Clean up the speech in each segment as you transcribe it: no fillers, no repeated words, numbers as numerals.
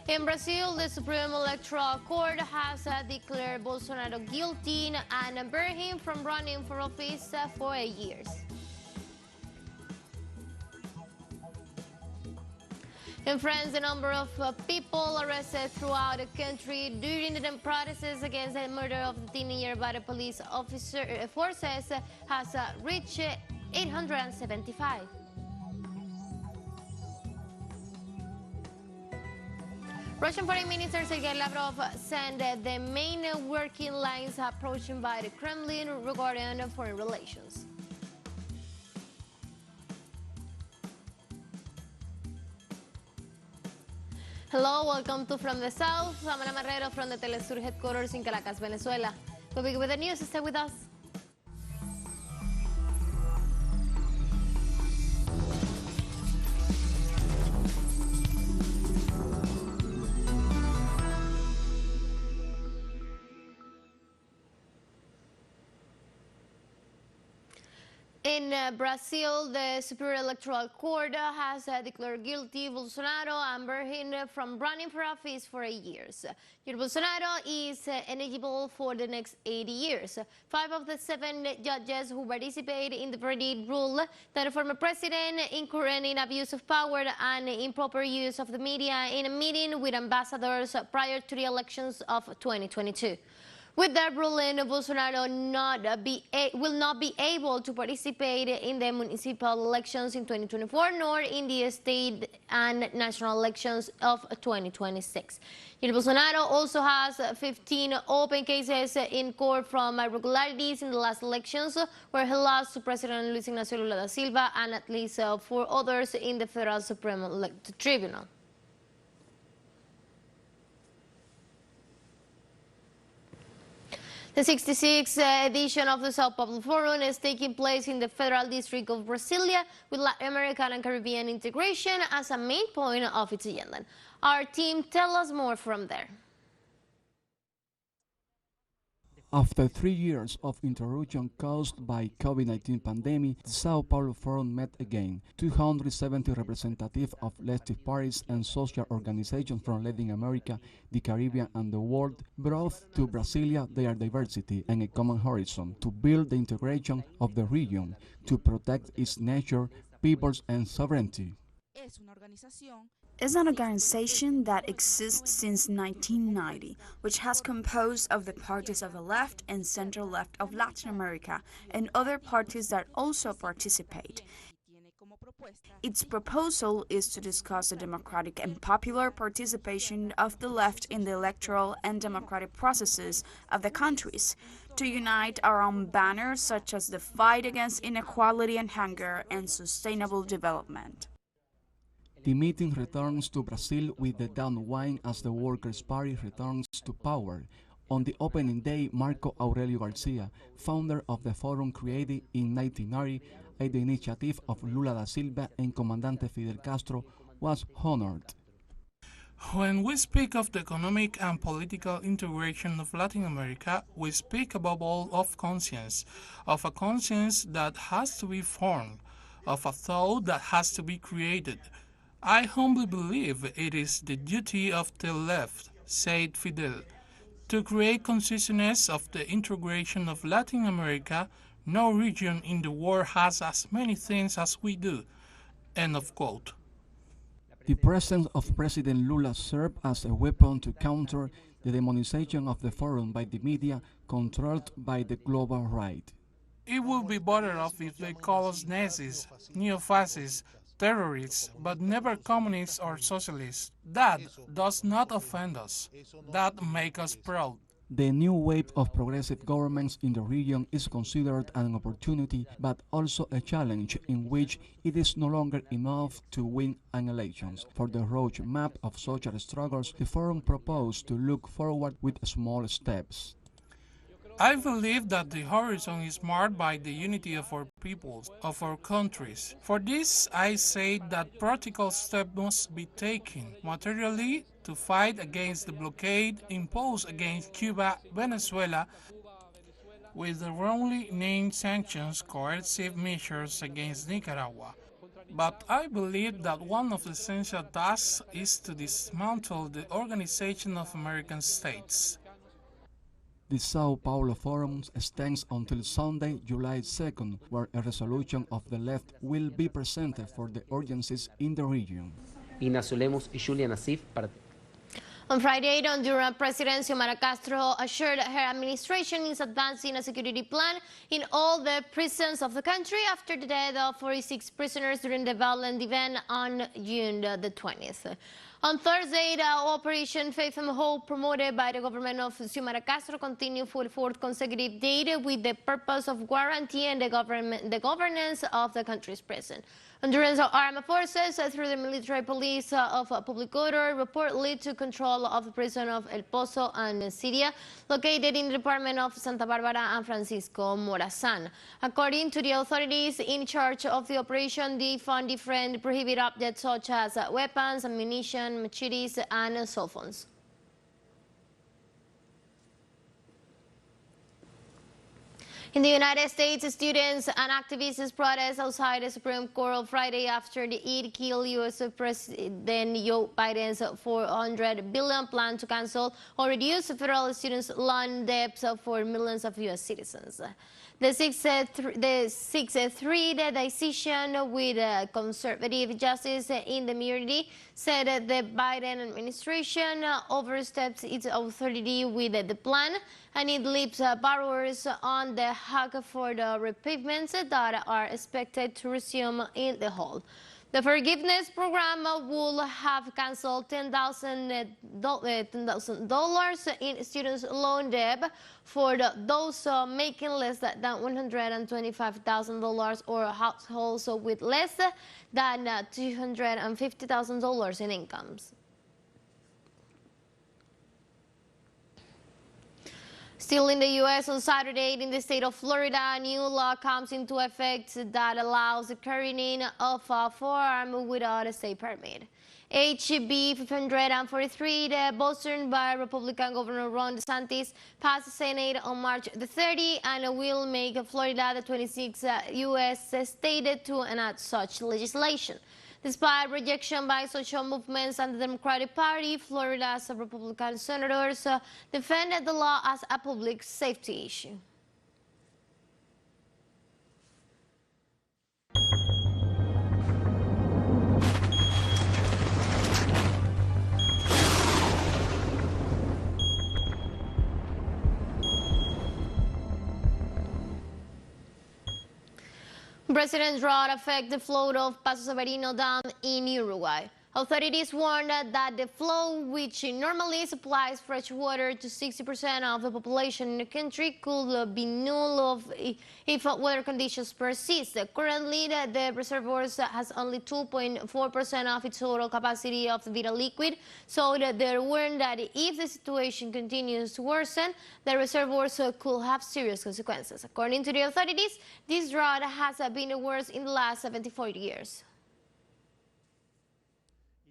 In Brazil, the Supreme Electoral Court has declared Bolsonaro guilty and banned him from running for office for 8 years. In France, the number of people arrested throughout the country during the protests against the murder of the teenager by the police forces has reached 875. Russian Foreign Minister Lavrov said the main working lines approaching by the Kremlin regarding foreign relations. Hello, welcome to From the South. I'm Ana Marrero from the teleSUR headquarters in Caracas, Venezuela. We'll begin with the news. Stay with us. In Brazil, the Superior Electoral Court has declared guilty Bolsonaro and banned him from running for office for 8 years. Jair Bolsonaro is ineligible for the next 80 years. 5 of the 7 judges who participated in the verdict ruled that the former president incurred in abuse of power and improper use of the media in a meeting with ambassadors prior to the elections of 2022. With that ruling, Bolsonaro will not be able to participate in the municipal elections in 2024, nor in the state and national elections of 2026. Jair Bolsonaro also has 15 open cases in court from irregularities in the last elections, where he lost to President Luis Ignacio Lula da Silva and at least 4 others in the Federal Supreme Tribunal. The 66th edition of the Sao Paulo Forum is taking place in the Federal District of Brasilia, with Latin American and Caribbean integration as a main point of its agenda. Our team tells us more from there. After 3 years of interruption caused by COVID-19 pandemic, the Sao Paulo Forum met again. 270 representatives of leftist parties and social organizations from Latin America, the Caribbean, and the world brought to Brasilia their diversity and a common horizon to build the integration of the region, to protect its nature, peoples, and sovereignty. Is an organization that exists since 1990, which has composed of the parties of the left and center-left of Latin America and other parties that also participate. Its proposal is to discuss the democratic and popular participation of the left in the electoral and democratic processes of the countries, to unite around banners such as the fight against inequality and hunger and sustainable development. The meeting returns to Brazil with the down wind as the Workers' Party returns to power. On the opening day, Marco Aurelio Garcia, founder of the forum created in 1990 at the initiative of Lula da Silva and Comandante Fidel Castro, was honored. When we speak of the economic and political integration of Latin America, we speak above all of conscience, of a conscience that has to be formed, of a thought that has to be created. I humbly believe it is the duty of the left, said Fidel, to create consciousness of the integration of Latin America. No region in the world has as many things as we do. End of quote. The presence of President Lula served as a weapon to counter the demonization of the forum by the media controlled by the global right. It would be better off if they call us Nazis, neo-fascists, terrorists, but never communists or socialists. That does not offend us. That makes us proud. The new wave of progressive governments in the region is considered an opportunity, but also a challenge in which it is no longer enough to win an election. For the roadmap of social struggles, the forum proposed to look forward with small steps. I believe that the horizon is marked by the unity of our peoples, of our countries. For this, I say that practical steps must be taken materially to fight against the blockade imposed against Cuba, Venezuela, with the wrongly named sanctions, coercive measures against Nicaragua. But I believe that one of the essential tasks is to dismantle the Organization of American States. The Sao Paulo Forum extends until Sunday, July 2nd, where a resolution of the left will be presented for the urgencies in the region. Ignacio Lemos y Julia Nassif para On Friday, Honduran President Xiomara Castro assured her administration is advancing a security plan in all the prisons of the country after the death of 46 prisoners during the violent event on June the 20th. On Thursday, the Operation Faith and Hope, promoted by the government of Xiomara Castro, continued for the fourth consecutive day with the purpose of guaranteeing the governance of the country's prison. Honduran's armed forces, through the military police of public order, reportedly took control of the prison of El Pozo and Syria, located in the department of Santa Barbara and Francisco Morazan. According to the authorities in charge of the operation, they found different prohibited objects such as weapons, ammunition, machetes, and cell phones. In the United States, students and activists protest outside the Supreme Court on Friday after it killed U.S. President Joe Biden's $400 billion plan to cancel or reduce federal students' loan debts for millions of U.S. citizens. The 6-3 decision with conservative justice in the majority said the Biden administration oversteps its authority with the plan, and it leaves borrowers on the hook for the repayments that are expected to resume in the fall. The forgiveness program will have canceled $10,000 in students' loan debt for those making less than $125,000 or households with less than $250,000 in incomes. Still in the U.S., on Saturday, in the state of Florida, a new law comes into effect that allows the carrying of a firearm without a state permit. HB 543, sponsored by Republican Governor Ron DeSantis, passed the Senate on March the 30th and will make Florida the 26th U.S. state to enact such legislation. Despite rejection by social movements and the Democratic Party, Florida's Republican senators defended the law as a public safety issue. President drought affect the flow of Paso Severino Dam in Uruguay. Authorities warned that the flow, which normally supplies fresh water to 60% of the population in the country, could be null if weather conditions persist. Currently, the reservoir has only 2.4% of its total capacity of vital liquid, so they're warned that if the situation continues to worsen, the reservoirs could have serious consequences. According to the authorities, this drought has been the worst in the last 74 years.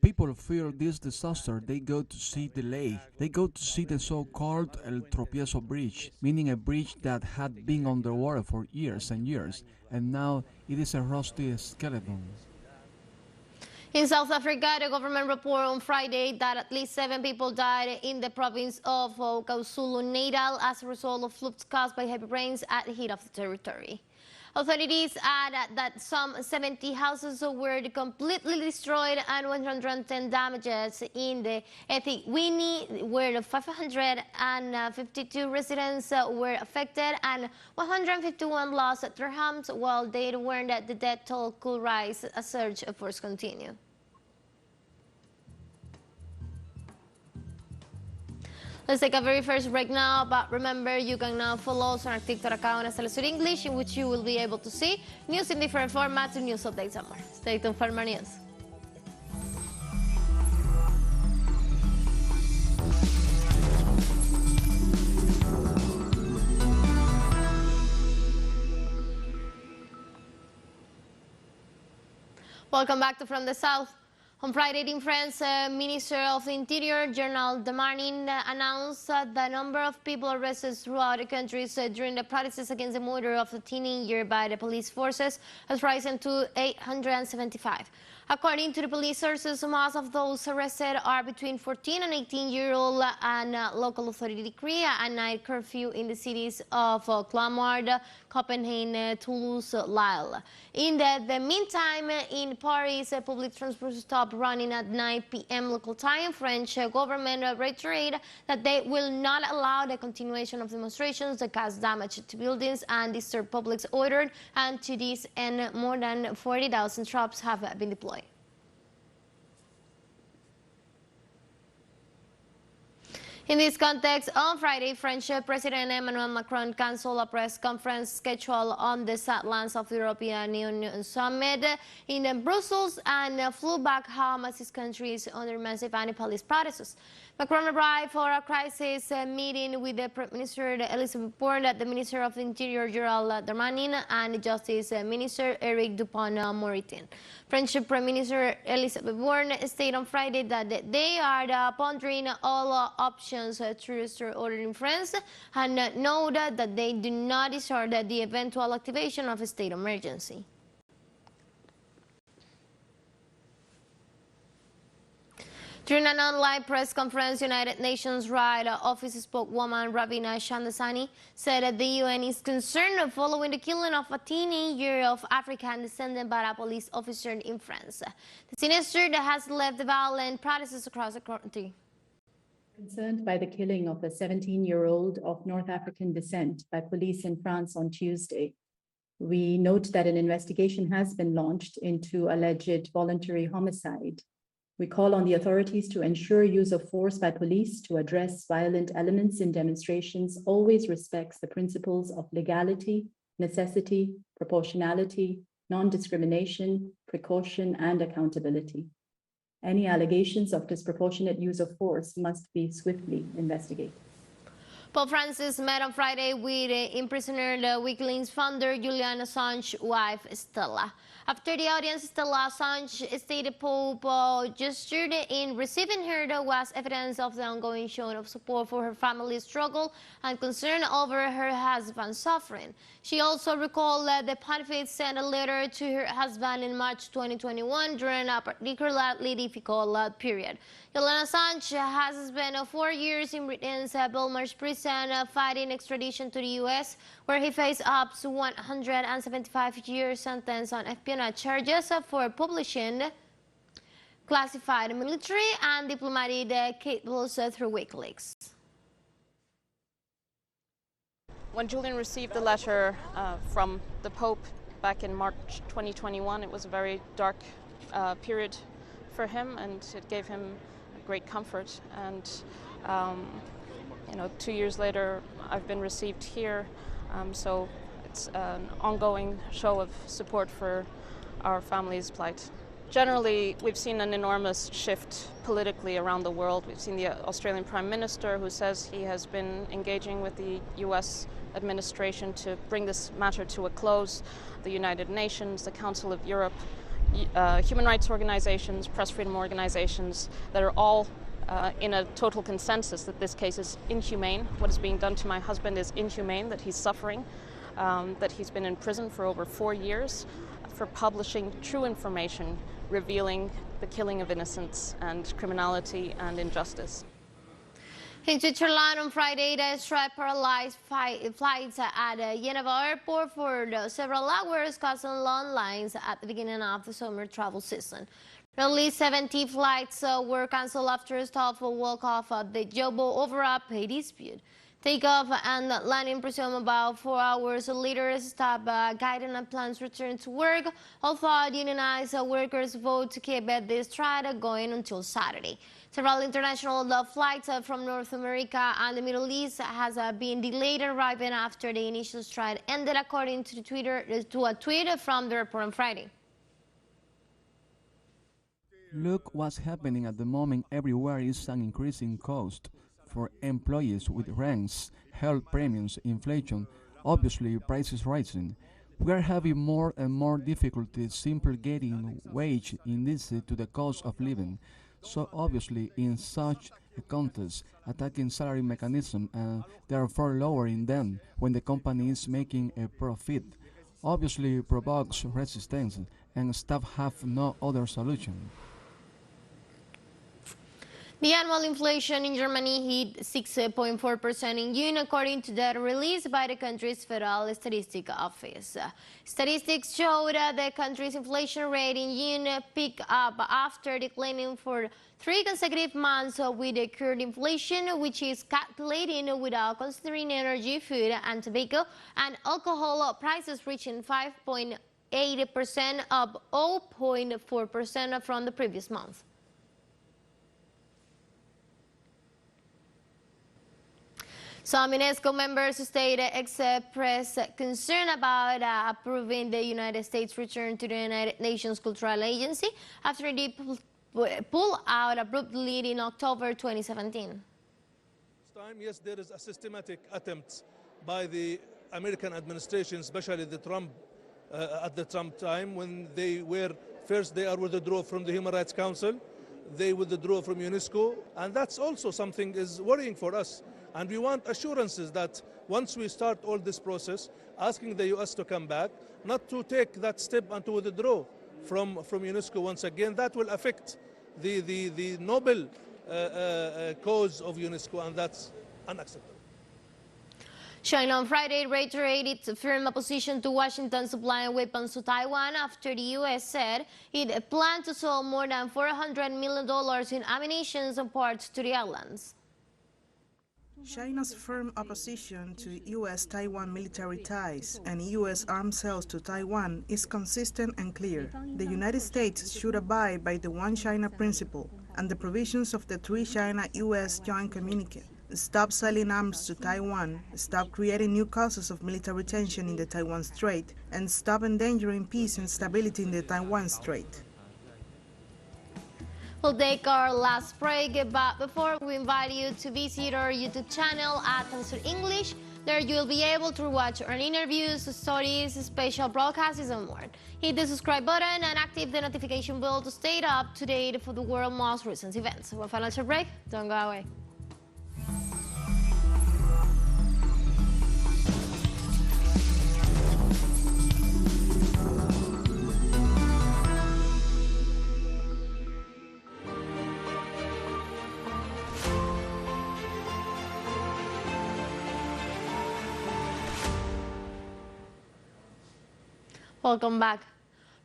People fear this disaster. They go to see the lake. They go to see the so-called El Tropiezo Bridge, meaning a bridge that had been underwater for years and years, and now it is a rusty skeleton. In South Africa, the government reported on Friday that at least 7 people died in the province of KwaZulu-Natal as a result of floods caused by heavy rains at the heat of the territory. Authorities add that some 70 houses were completely destroyed and 110 damages in the eThekwini, where 552 residents were affected and 151 lost their homes, while they warned that the death toll could rise as search efforts continue. Let's take a very first break now, but remember you can now follow us on our TikTok account as teleSUR English, in which you will be able to see news in different formats and news updates and more. Stay tuned for more news. Welcome back to From the South. On Friday in France, Minister of the Interior, General Darmanin, announced the number of people arrested throughout the country during the protests against the murder of a teenager by the police forces has risen to 875. According to the police sources, most of those arrested are between 14 and 18-year-old, and local authority decree a night curfew in the cities of Clamart, Copenhagen, Toulouse, Lille. In the meantime, in Paris, public transport stopped running at 9 p.m. local time. French government reiterated that they will not allow the continuation of demonstrations that cause damage to buildings and disturb public order, and to this end, more than 40,000 troops have been deployed. In this context, on Friday, French President Emmanuel Macron canceled a press conference scheduled on the sidelines of the European Union summit in Brussels and flew back home as his country is under massive anti-police protests. Macron arrived for a crisis meeting with the Prime Minister Elizabeth Borne, the Minister of the Interior Gerald Darmanin, and Justice Minister Eric Dupond-Moretti. French Prime Minister Elizabeth Borne stated on Friday that they are pondering all options to restore order in France, and noted that they do not discard the eventual activation of a state of emergency. During an online press conference, United Nations Right Office spokeswoman Ravina Shamdasani said that the UN is concerned following the killing of a teenager of African descent by a police officer in France. The sinister that has left the violent protests across the country. Concerned by the killing of a 17-year-old of North African descent by police in France on Tuesday, we note that an investigation has been launched into alleged voluntary homicide. We call on the authorities to ensure use of force by police to address violent elements in demonstrations always respects the principles of legality, necessity, proportionality, non-discrimination, precaution, and accountability. Any allegations of disproportionate use of force must be swiftly investigated. Pope Francis met on Friday with imprisoned WikiLeaks founder Julian Assange's wife, Stella. After the audience, Stella Assange stated Pope gestured in receiving her was evidence of the ongoing showing of support for her family's struggle and concern over her husband's suffering. She also recalled that the pontiff sent a letter to her husband in March 2021 during a particularly difficult period. Julian Assange has spent 4 years in Britain's Belmarsh prison fighting extradition to the U.S., where he faced up to 175-year sentence on espionage charges for publishing classified military and diplomatic cables through WikiLeaks. When Julian received the letter from the Pope back in March 2021, it was a very dark period for him, and it gave him great comfort. And 2 years later, I've been received here, so it's an ongoing show of support for our family's plight. Generally, we've seen an enormous shift politically around the world. We've seen the Australian Prime Minister, who says he has been engaging with the US administration to bring this matter to a close. The United Nations, the Council of Europe, human rights organizations, press freedom organizations that are all in a total consensus that this case is inhumane. What is being done to my husband is inhumane, that he's suffering, that he's been in prison for over 4 years for publishing true information revealing the killing of innocents and criminality and injustice. In Switzerland on Friday, the strike paralyzed flights at Geneva airport for several hours, causing long lines at the beginning of the summer travel season. Nearly 70 flights were cancelled after staff woke off the Jobo over a pay dispute. Takeoff and landing resumed about 4 hours later. Staff guiding and plans returned to work, although unionized workers vote to keep the strike going until Saturday. Several international flights from North America and the Middle East has been delayed arriving after the initial strike ended, according to a tweet from the report on Friday. Look what's happening at the moment. Everywhere is an increasing cost for employees with rents, health premiums, inflation, obviously prices rising. We are having more and more difficulty simply getting wage indexed to the cost of living. So obviously, in such a context, attacking salary mechanism and therefore lowering them when the company is making a profit obviously provokes resistance, and staff have no other solution. The annual inflation in Germany hit 6.4% in June, according to data released by the country's Federal Statistics Office. Statistics showed the country's inflation rate in June picked up after declining for 3 consecutive months with the current inflation, which is calculated without considering energy, food, and tobacco and alcohol prices reaching 5.8%, up 0.4% from the previous month. Some UNESCO members expressed concern about approving the United States' return to the United Nations Cultural Agency after they pulled out abruptly in October 2017. This time, yes, there is a systematic attempt by the American administration, especially the Trump, at the Trump time, when they were first they are withdrawn from the Human Rights Council, they withdraw from UNESCO, and that's also something is worrying for us. And we want assurances that once we start all this process, asking the U.S. to come back, not to take that step and to withdraw from UNESCO once again. That will affect the noble cause of UNESCO, and that's unacceptable. China on Friday reiterated its firm opposition to Washington supplying weapons to Taiwan after the U.S. said it planned to sell more than $400 million in ammunition and parts to the islands. China's firm opposition to U.S.-Taiwan military ties and U.S. arms sales to Taiwan is consistent and clear. The United States should abide by the One China principle and the provisions of the Three China-U.S. Joint Communique. Stop selling arms to Taiwan, stop creating new causes of military tension in the Taiwan Strait, and stop endangering peace and stability in the Taiwan Strait. We'll take our last break, but before we invite you to visit our YouTube channel at teleSUR English. There you'll be able to watch our interviews, stories, special broadcasts, and more. Hit the subscribe button and activate the notification bell to stay up to date for the world's most recent events. We'll final short break. Don't go away. Welcome back.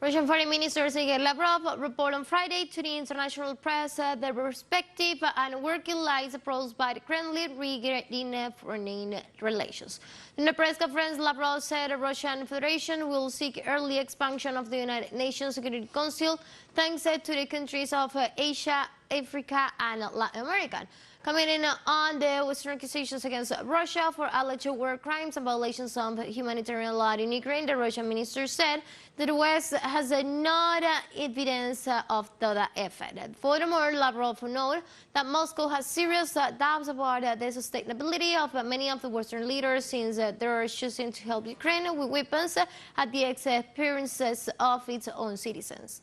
Russian Foreign Minister Lavrov reported on Friday to the international press the perspective and working lines approached by the Kremlin regarding foreign relations. In the press conference, Lavrov said the Russian Federation will seek early expansion of the United Nations Security Council thanks to the countries of Asia, Africa, and Latin America. Commenting on the Western accusations against Russia for alleged war crimes and violations of humanitarian law in Ukraine, the Russian minister said that the West has no evidence of the effect. Furthermore, Lavrov noted that Moscow has serious doubts about the sustainability of many of the Western leaders since they are choosing to help Ukraine with weapons at the expense of its own citizens.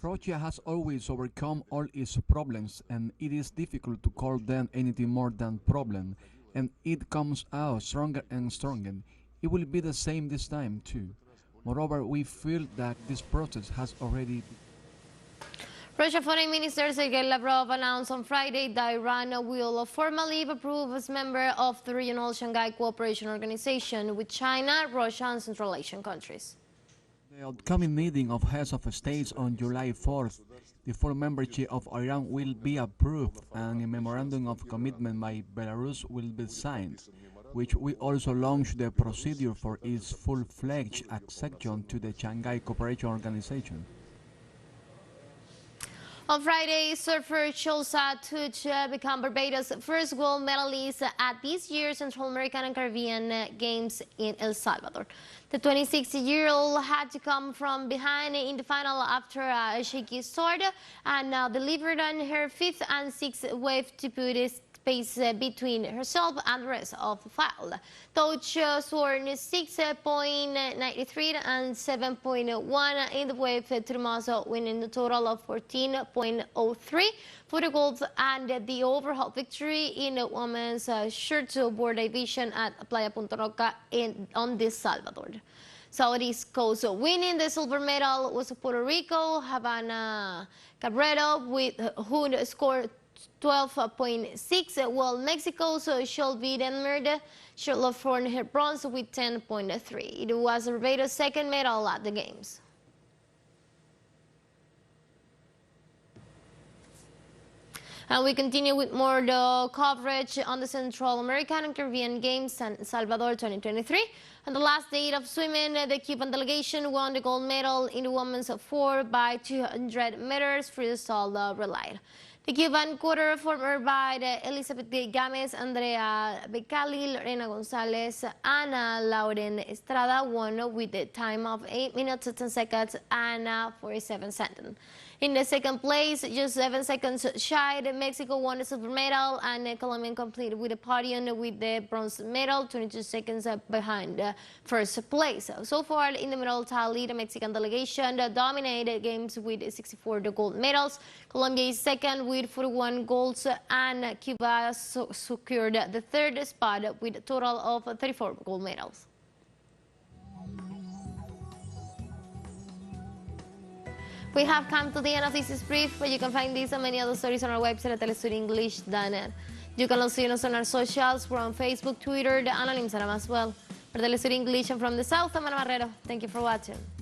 Russia has always overcome all its problems, and it is difficult to call them anything more than problem, and it comes out stronger and stronger. It will be the same this time too. Moreover, we feel that this process has already Russian Foreign Minister Sergei Lavrov announced on Friday that Iran will formally approve as member of the regional Shanghai Cooperation Organization with China, Russia, and Central Asian countries. The upcoming meeting of heads of states on July 4th, the full membership of Iran will be approved and a memorandum of commitment by Belarus will be signed, which will also launch the procedure for its full-fledged accession to the Shanghai Cooperation Organization. On Friday, surfer Chulsa Tuch became Barbados' first gold medalist at this year's Central American and Caribbean Games in El Salvador. The 26-year-old had to come from behind in the final after a shaky start and now delivered on her 5th and 6th wave to put space between herself and the rest of the file. Touch scored 6.93 and 7.1 in the wave to the muzzle, winning a total of 14.03 for the gold and the overall victory in the women's shortboard division at Playa Punta Roca on this Salvador. Southeast Coast winning the silver medal was Puerto Rico, Havana Cabrera, who scored 12.6, while Mexico's Shelby Denmer shot for her bronze with 10.3. It was Barbados' second medal at the Games. And we continue with more coverage on the Central American and Caribbean Games San Salvador 2023. On the last day of swimming, the Cuban delegation won the gold medal in the women's 4x200 meters freestyle relay. The Cuban quarter, formed by Elizabeth Gámez, Andrea Becali, Lorena González, Ana Lauren Estrada, won with a time of 8 minutes 10 seconds and 47 seconds. In the second place, just 7 seconds shy, Mexico won the silver medal, and Colombia completed with the podium with the bronze medal, 22 seconds behind first place. So far, in the medal tally, the Mexican delegation dominated games with 64 gold medals. Colombia is second with 41 golds, and Cuba secured the third spot with a total of 34 gold medals. We have come to the end of this brief, but you can find this and many other stories on our website at telesurenglish.net. You can also see us on our socials. We're on Facebook, Twitter, and on Instagram as well. For Telesur English and from the South, I'm Ana Barrero. Thank you for watching.